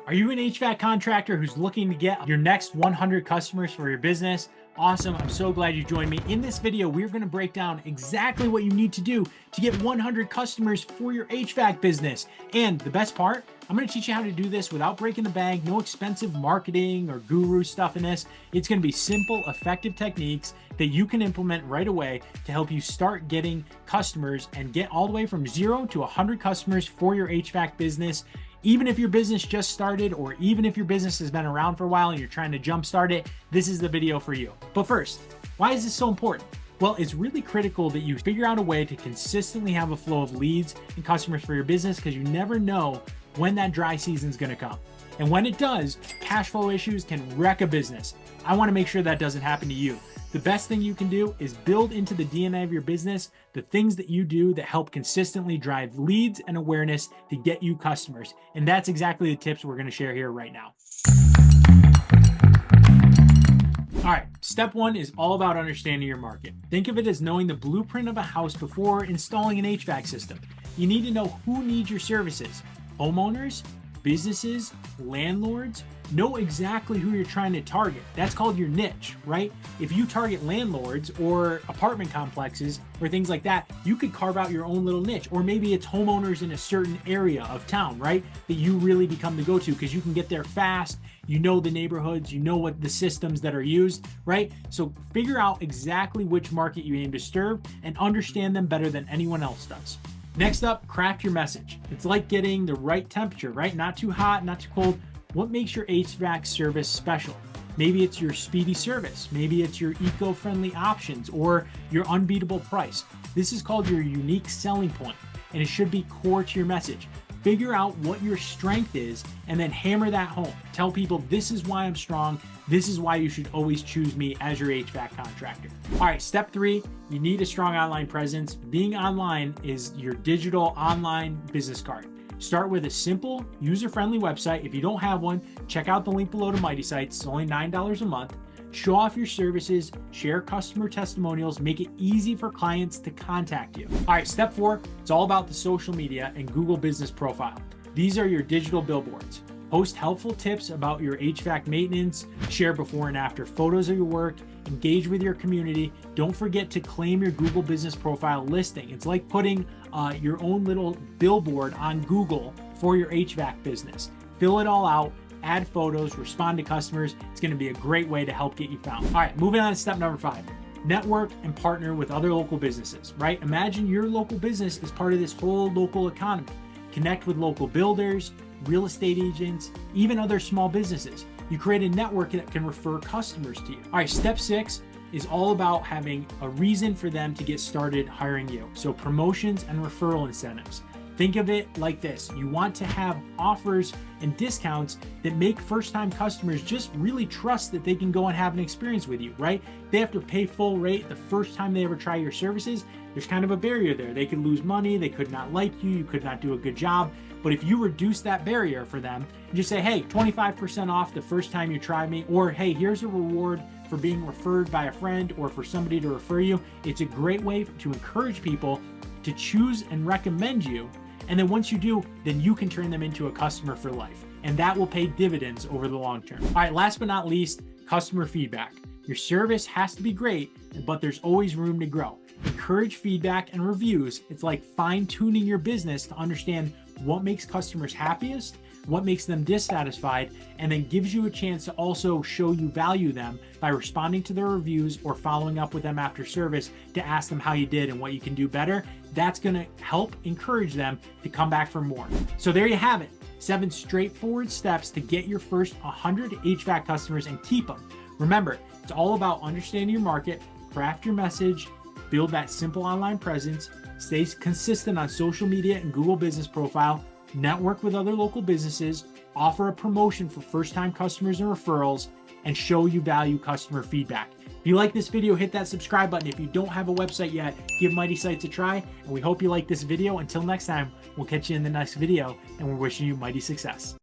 Are you an HVAC contractor who's looking to get your next 100 customers for your business? Awesome. I'm so glad you joined me. In this video, we're going to break down exactly what you need to do to get 100 customers for your HVAC business. And the best part, I'm going to teach you how to do this without breaking the bank, no expensive marketing or guru stuff in this. It's going to be simple, effective techniques that you can implement right away to help you start getting customers and get all the way from 0 to 100 customers for your HVAC business. Even if your business just started, or even if your business has been around for a while and you're trying to jumpstart it, this is the video for you. But first, why is this so important? Well, it's really critical that you figure out a way to consistently have a flow of leads and customers for your business, because you never know when that dry season is going to come. And when it does, cash flow issues can wreck a business. I want to make sure that doesn't happen to you. The best thing you can do is build into the DNA of your business the things that you do that help consistently drive leads and awareness to get you customers. And that's exactly the tips we're going to share here right now. All right, step one is all about understanding your market. Think of it as knowing the blueprint of a house before installing an HVAC system. You need to know who needs your services: homeowners, businesses, landlords. Know exactly who you're trying to target. That's called your niche, right? If you target landlords or apartment complexes or things like that, you could carve out your own little niche. Or maybe it's homeowners in a certain area of town, right? That you really become the go-to because you can get there fast. You know the neighborhoods, you know what the systems that are used, right? So figure out exactly which market you aim to serve and understand them better than anyone else does. Next up, craft your message. It's like getting the right temperature, right? Not too hot, not too cold. What makes your HVAC service special? Maybe it's your speedy service. Maybe it's your eco-friendly options or your unbeatable price. This is called your unique selling point, and it should be core to your message. Figure out what your strength is and then hammer that home. Tell people, this is why I'm strong. This is why you should always choose me as your HVAC contractor. All right, step 3, you need a strong online presence. Being online is your digital online business card. Start with a simple, user-friendly website. If you don't have one, check out the link below to Mighty Sites. It's only $9 a month. Show off your services, share customer testimonials, make it easy for clients to contact you. All right, step 4, it's all about the social media and Google Business Profile. These are your digital billboards. Post helpful tips about your HVAC maintenance, share before and after photos of your work, engage with your community. Don't forget to claim your Google Business Profile listing. It's like putting your own little billboard on Google for your HVAC business. Fill it all out, add photos, respond to customers. It's going to be a great way to help get you found. All right, moving on to step number 5. Network and partner with other local businesses, right? Imagine your local business is part of this whole local economy. Connect with local builders, real estate agents, even other small businesses. You create a network that can refer customers to you. All right, step 6 is all about having a reason for them to get started hiring you. So promotions and referral incentives. Think of it like this. You want to have offers and discounts that make first-time customers just really trust that they can go and have an experience with you, right? They have to pay full rate the first time they ever try your services. There's kind of a barrier there. They could lose money. They could not like you. You could not do a good job. But if you reduce that barrier for them and just say, hey, 25% off the first time you try me, or hey, here's a reward for being referred by a friend or for somebody to refer you. It's a great way to encourage people to choose and recommend you. And then once you do, then you can turn them into a customer for life. And that will pay dividends over the long term. All right, last but not least, customer feedback. Your service has to be great, but there's always room to grow. Encourage feedback and reviews. It's like fine-tuning your business to understand what makes customers happiest, what makes them dissatisfied, and then gives you a chance to also show you value them by responding to their reviews or following up with them after service to ask them how you did and what you can do better. That's going to help encourage them to come back for more. So there you have it. 7 straightforward steps to get your first 100 HVAC customers and keep them. Remember, it's all about understanding your market, craft your message, build that simple online presence, stay consistent on social media and Google Business Profile, network with other local businesses, offer a promotion for first-time customers and referrals, and show you value customer feedback. If you like this video, hit that subscribe button. If you don't have a website yet, give Mighty Sites a try, and we hope you like this video. Until next time, we'll catch you in the next video, and we're wishing you mighty success.